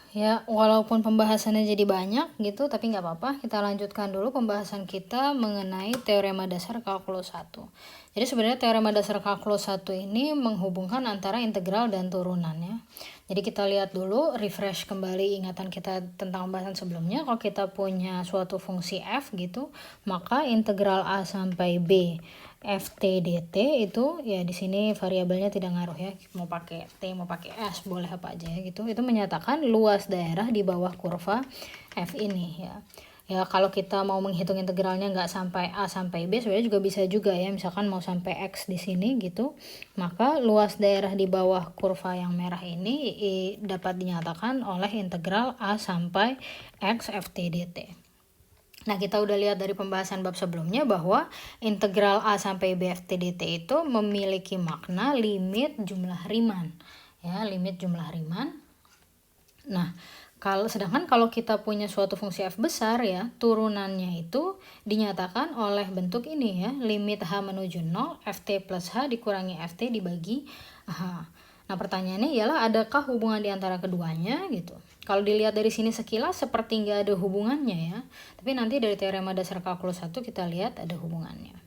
Ya, walaupun pembahasannya jadi banyak gitu, tapi nggak apa-apa. Kita lanjutkan dulu pembahasan kita mengenai teorema dasar kalkulus 1. Jadi sebenarnya teorema dasar kalkulus 1 ini menghubungkan antara integral dan turunannya. Jadi kita lihat dulu, refresh kembali ingatan kita tentang pembahasan sebelumnya. Kalau kita punya suatu fungsi f gitu, maka integral a sampai b ft dt itu ya di sini variabelnya tidak ngaruh ya, mau pakai t mau pakai s boleh apa aja ya gitu. Itu menyatakan luas daerah di bawah kurva f ini ya. Ya kalau kita mau menghitung integralnya nggak sampai a sampai b sebenarnya juga bisa juga ya, misalkan mau sampai x di sini gitu, maka luas daerah di bawah kurva yang merah ini dapat dinyatakan oleh integral a sampai x ft dt. Nah, kita udah lihat dari pembahasan bab sebelumnya bahwa integral A sampai B ft dt itu memiliki makna limit jumlah Riemann. Ya, limit jumlah Riemann. Nah, sedangkan kalau kita punya suatu fungsi f besar ya, turunannya itu dinyatakan oleh bentuk ini ya, limit h menuju 0, ft plus h dikurangi ft dibagi h. Nah, pertanyaannya ialah adakah hubungan di antara keduanya gitu. Kalau dilihat dari sini sekilas seperti nggak ada hubungannya ya, tapi nanti dari teorema dasar kalkulus 1 kita lihat ada hubungannya.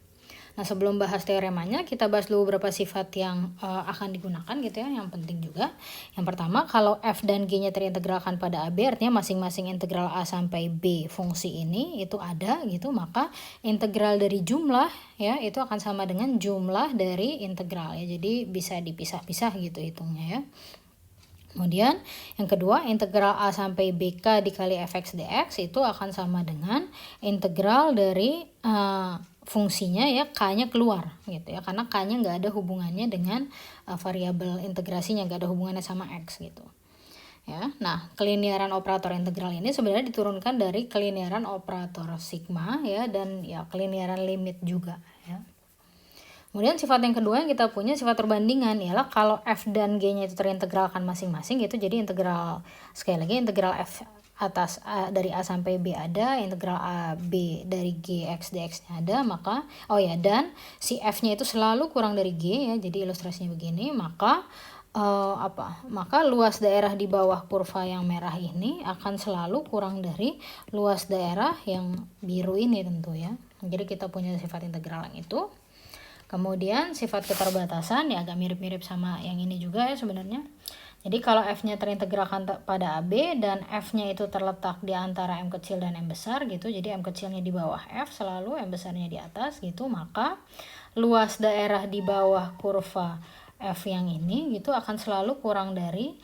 Nah, sebelum bahas teoremanya, kita bahas dulu beberapa sifat yang akan digunakan gitu ya, yang penting juga. Yang pertama, kalau f dan g-nya terintegralkan pada AB, artinya masing-masing integral A sampai B fungsi ini itu ada gitu, maka integral dari jumlah ya itu akan sama dengan jumlah dari integral ya. Jadi bisa dipisah-pisah gitu hitungnya ya. Kemudian yang kedua, integral A sampai BK dikali fx dx itu akan sama dengan integral dari fungsinya ya, k-nya keluar gitu ya, karena k-nya nggak ada hubungannya dengan variabel integrasinya, nggak ada hubungannya sama x gitu ya. Nah, kelinearan operator integral ini sebenarnya diturunkan dari kelinearan operator sigma ya, dan ya kelinearan limit juga ya. Kemudian sifat yang kedua yang kita punya, sifat perbandingan, ialah kalau f dan g-nya itu terintegralkan masing-masing gitu. Jadi integral, sekali lagi integral f atas dari a sampai b ada, integral a b dari g x dx-nya ada, maka dan si f-nya itu selalu kurang dari g ya. Jadi ilustrasinya begini, maka maka luas daerah di bawah kurva yang merah ini akan selalu kurang dari luas daerah yang biru ini tentu ya. Jadi kita punya sifat integral yang itu. Kemudian sifat keterbatasan ya agak mirip-mirip sama yang ini juga ya sebenarnya. Jadi kalau f-nya terintegralkan pada AB dan f-nya itu terletak di antara m kecil dan m besar gitu. Jadi m kecilnya di bawah f selalu, m besarnya di atas gitu, maka luas daerah di bawah kurva f yang ini gitu akan selalu kurang dari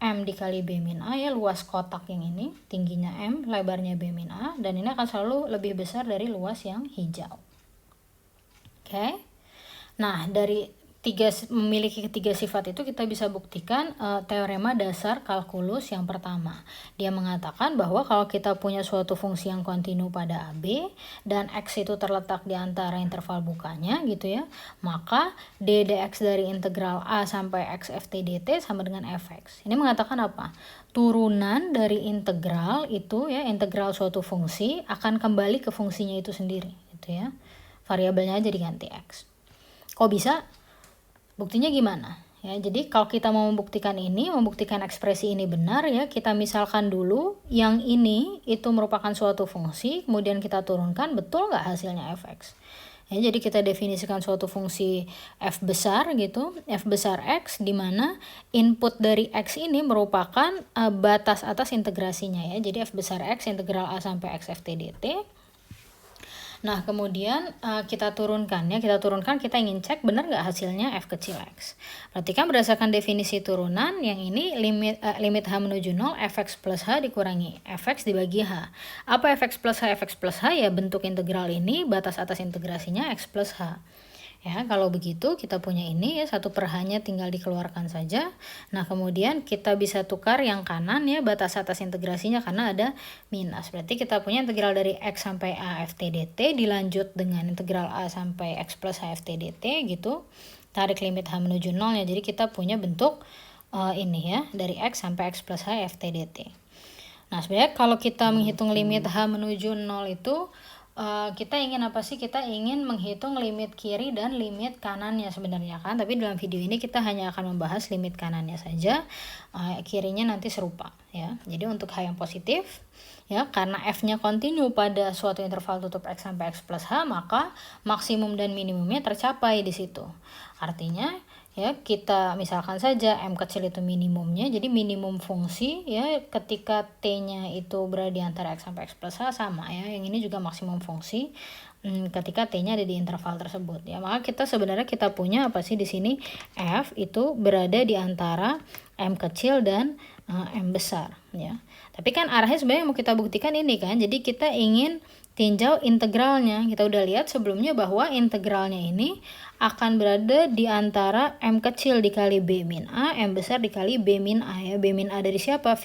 m dikali b min a ya, luas kotak yang ini tingginya m, lebarnya b min a, dan ini akan selalu lebih besar dari luas yang hijau. Oke. Nah, dari memiliki ketiga sifat itu kita bisa buktikan teorema dasar kalkulus yang pertama. Dia mengatakan bahwa kalau kita punya suatu fungsi yang kontinu pada AB dan X itu terletak di antara interval bukanya gitu ya, maka d dx dari integral A sampai X ft dt sama dengan fx. Ini mengatakan apa? Turunan dari integral itu ya, integral suatu fungsi akan kembali ke fungsinya itu sendiri gitu ya. Variabelnya aja diganti X. Kok bisa? Buktinya gimana? Ya, jadi kalau kita mau membuktikan ekspresi ini benar ya, kita misalkan dulu yang ini itu merupakan suatu fungsi, kemudian kita turunkan, betul nggak hasilnya fx? Ya, jadi kita definisikan suatu fungsi f besar gitu, f besar x, di mana input dari x ini merupakan batas atas integrasinya ya. Jadi f besar x integral a sampai x ft dt. Nah, kemudian kita turunkan, kita ingin cek benar nggak hasilnya f kecil x. Perhatikan berdasarkan definisi turunan, yang ini limit h menuju 0, fx plus h dikurangi fx dibagi h. Apa fx plus h? Fx plus h ya bentuk integral ini, batas atas integrasinya x plus h. Ya, kalau begitu kita punya ini ya, 1 per h-nya tinggal dikeluarkan saja. Nah, kemudian kita bisa tukar yang kanan ya, batas atas integrasinya karena ada minus. Berarti kita punya integral dari x sampai a ft dt dilanjut dengan integral a sampai x plus h ft dt gitu. Tarik limit h menuju 0 ya. Jadi kita punya bentuk ini ya, dari x sampai x plus h ft dt. Nah, sebenarnya kalau kita menghitung limit h menuju 0 itu kita ingin apa sih? Kita ingin menghitung limit kiri dan limit kanannya sebenarnya kan, tapi dalam video ini kita hanya akan membahas limit kanannya saja, kirinya nanti serupa ya. Jadi untuk H yang positif ya, karena F-nya kontinu pada suatu interval tutup X sampai X plus H, maka maksimum dan minimumnya tercapai di situ. Artinya ya, kita misalkan saja M kecil itu minimumnya, jadi minimum fungsi ya ketika T-nya itu berada di antara X sampai X plus H sama ya, yang ini juga maksimum fungsi ketika T-nya ada di interval tersebut ya. Maka kita sebenarnya kita punya apa sih di sini, F itu berada di antara M kecil dan M besar ya. Tapi kan arahnya sebenarnya mau kita buktikan ini kan, jadi kita ingin tinjau integralnya. Kita udah lihat sebelumnya bahwa integralnya ini akan berada di antara M kecil dikali B min A, M besar dikali B min A ya. B min A dari siapa?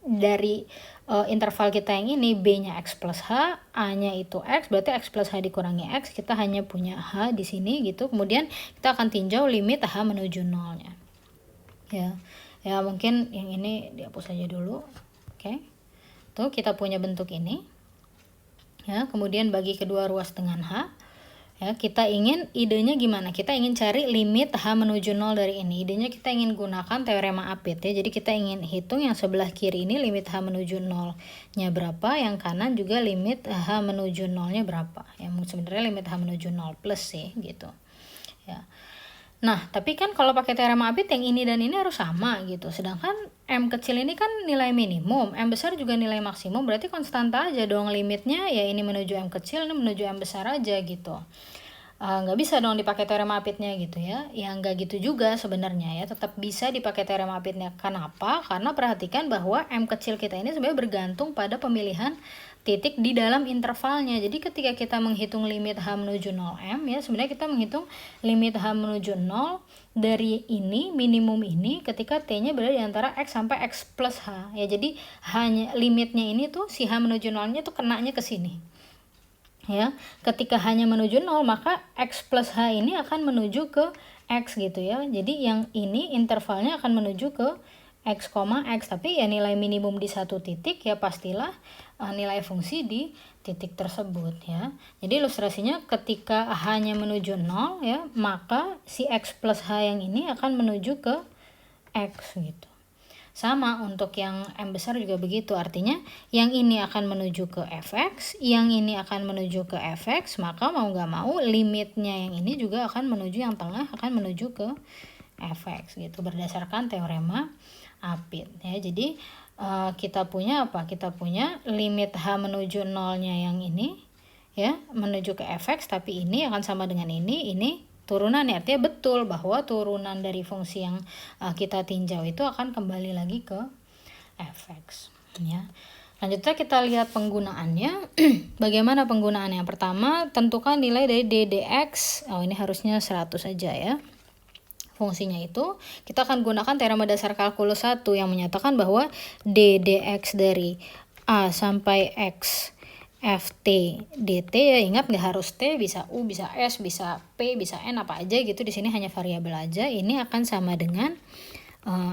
Dari interval kita yang ini, B-nya X plus H, A-nya itu X, berarti X plus H dikurangi X, kita hanya punya H di sini gitu. Kemudian kita akan tinjau limit H menuju 0-nya. Ya mungkin yang ini dihapus aja dulu. Oke. Tuh kita punya bentuk ini. Ya, kemudian bagi kedua ruas dengan H. Ya, kita ingin idenya gimana? Kita ingin cari limit H menuju 0 dari ini. Idenya kita ingin gunakan teorema Apit ya. Jadi kita ingin hitung yang sebelah kiri ini limit H menuju 0-nya berapa, yang kanan juga limit H menuju 0-nya berapa. Ya, sebenarnya limit H menuju 0 plus sih gitu. Ya. Nah, tapi kan kalau pakai teorema Apit yang ini dan ini harus sama gitu. Sedangkan M kecil ini kan nilai minimum, M besar juga nilai maksimum, berarti konstanta aja dong limitnya ya, ini menuju M kecil, ini menuju M besar aja gitu. Nggak bisa dong dipakai teorema Apitnya gitu ya. Ya nggak gitu juga sebenarnya ya, tetap bisa dipakai teorema Apitnya. Kenapa? Karena perhatikan bahwa M kecil kita ini sebenarnya bergantung pada pemilihan titik di dalam intervalnya. Jadi ketika kita menghitung limit H menuju 0M ya, sebenarnya kita menghitung limit H menuju 0 dari ini, minimum ini ketika T-nya berada di antara X sampai X plus H ya. Jadi hanya limitnya ini tuh, si H menuju 0-nya tuh kenanya ke sini ya. Ketika hanya menuju 0, maka X plus H ini akan menuju ke X gitu ya. Jadi yang ini intervalnya akan menuju ke X, X, tapi ya nilai minimum di satu titik ya pastilah nilai fungsi di titik tersebut ya. Jadi ilustrasinya ketika H-nya menuju 0 ya, maka si X plus H yang ini akan menuju ke X gitu. Sama untuk yang M besar juga begitu, artinya yang ini akan menuju ke Fx, yang ini akan menuju ke Fx, maka mau nggak mau limitnya yang ini juga akan menuju, yang tengah akan menuju ke Fx gitu, berdasarkan teorema Apit ya. Jadi kita punya apa? Kita punya limit H menuju 0-nya yang ini ya, menuju ke Fx, tapi ini akan sama dengan ini turunan ya, artinya betul bahwa turunan dari fungsi yang kita tinjau itu akan kembali lagi ke Fx ya. Lanjutnya kita lihat penggunaannya. Bagaimana penggunaannya? Yang pertama, tentukan nilai dari ddx. Ini harusnya 100 saja ya. Fungsinya itu kita akan gunakan teorema dasar kalkulus 1 yang menyatakan bahwa ddx dari A sampai X Ft dt ya, ingat nggak harus T, bisa U, bisa S, bisa P, bisa N, apa aja gitu, di sini hanya variabel aja. Ini akan sama dengan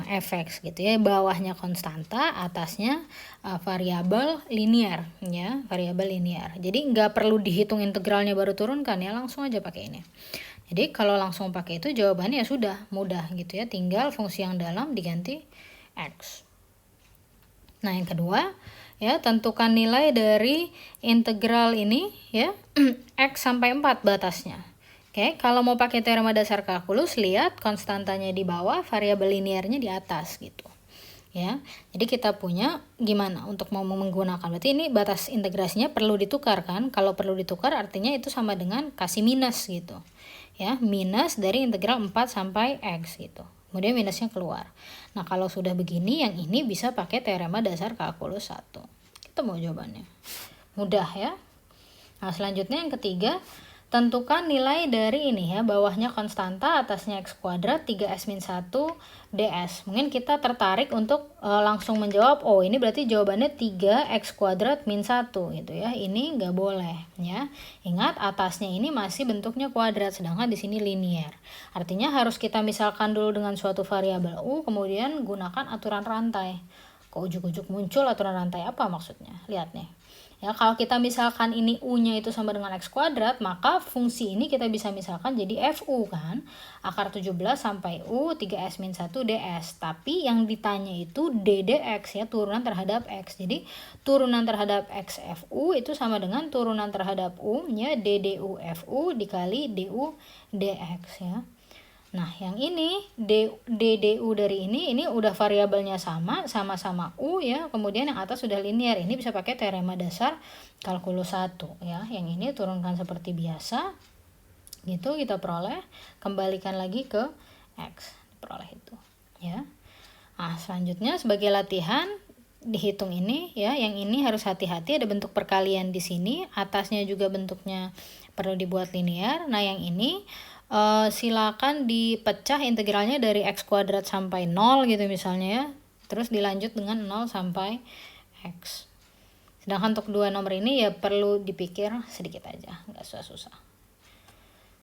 Fx gitu ya, bawahnya konstanta, atasnya variabel linear ya, variabel linear. Jadi nggak perlu dihitung integralnya baru turunkan ya, langsung aja pakai ini. Jadi kalau langsung pakai itu jawabannya ya sudah mudah gitu ya, tinggal fungsi yang dalam diganti X. Nah yang kedua ya, tentukan nilai dari integral ini ya, X sampai 4 batasnya. Oke, kalau mau pakai teorema dasar kalkulus, lihat konstantanya di bawah, variabel linearnya di atas gitu. Ya, jadi kita punya gimana untuk mau menggunakan, berarti ini batas integrasinya perlu ditukar kan. Kalau perlu ditukar artinya itu sama dengan kasih minus gitu. Ya, minus dari integral 4 sampai X gitu. Kemudian minusnya keluar. Nah, kalau sudah begini, yang ini bisa pakai teorema dasar kalkulus 1. Kita mau jawabannya. Mudah ya. Nah, selanjutnya yang ketiga, tentukan nilai dari ini ya, bawahnya konstanta, atasnya X kuadrat, 3S-1 ds. Mungkin kita tertarik untuk langsung menjawab, oh ini berarti jawabannya 3X kuadrat min 1 gitu ya. Ini nggak boleh ya. Ingat atasnya ini masih bentuknya kuadrat, sedangkan di sini linear. Artinya harus kita misalkan dulu dengan suatu variabel U, kemudian gunakan aturan rantai. ke ujuk-ujuk muncul aturan rantai apa maksudnya? Lihat nih. Ya, kalau kita misalkan ini U-nya itu sama dengan X kuadrat, maka fungsi ini kita bisa misalkan jadi FU kan. Akar 17 sampai U 3S-1 DS. Tapi yang ditanya itu DDX ya, turunan terhadap X. Jadi turunan terhadap X FU itu sama dengan turunan terhadap U-nya DDU FU dikali DU DX ya. Nah, yang ini DDU dari ini udah variabelnya sama-sama U ya. Kemudian yang atas sudah linear. Ini bisa pakai teorema dasar kalkulus 1 ya. Yang ini turunkan seperti biasa. Gitu kita peroleh, kembalikan lagi ke X. Peroleh itu ya. Nah, selanjutnya sebagai latihan dihitung ini ya. Yang ini harus hati-hati, ada bentuk perkalian di sini, atasnya juga bentuknya perlu dibuat linear. Nah, yang ini silakan dipecah integralnya dari X kuadrat sampai 0 gitu misalnya ya. Terus dilanjut dengan 0 sampai X. Sedangkan untuk dua nomor ini ya perlu dipikir sedikit aja, nggak susah-susah.